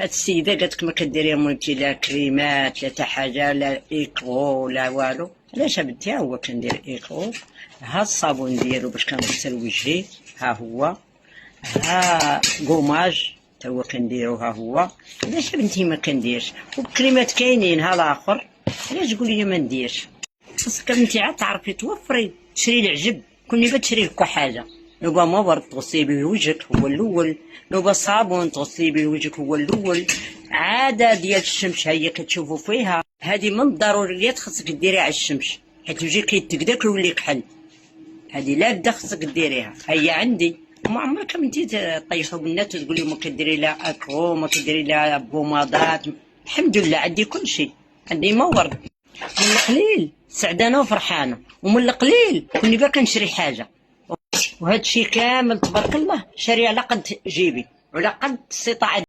هاد السيده قالت لك ما كديري مولتي لا كريمات لا حتى حاجه لا ايكو لا والو. علاش بنتي؟ ها هو كندير ايكو، ها الصابون ديالو باش كنغسل وجهي، ها هو، ها كوماج تا هو كنديرو، ها هو. علاش بنتي ما كنديرش؟ والكريمات كاينين، ها الاخر. علاش تقولي لي ما نديرش؟ خاصك بنتي عاد تعرفي توفري، تشري العجب، كوني بتشري لك حاجه. لو با مبرد تغسلي به وجهك هو الاول، لو با صابون تغسلي به وجهك هو الاول. عاده ديال الشمس هي كتشوفوا فيها، هذه من الضروريات خاصك ديريها على الشمس، حيت وجهك كيتكدك ويولي كحل. هذه لا بدا خاصك ديريها، هي عندي. وما عمرك بنتي طيحوا بالناس وتقولي ما كديري لا اكرو، ما كديري لا بوماضات. الحمد لله عندي كل شيء، عندي مورد. من القليل سعدانه وفرحانه، ومن القليل كوني باغا نشري حاجه. وهذا الشيء كامل تبارك الله شاري على قد جيبي وعلى قد استطاعتي.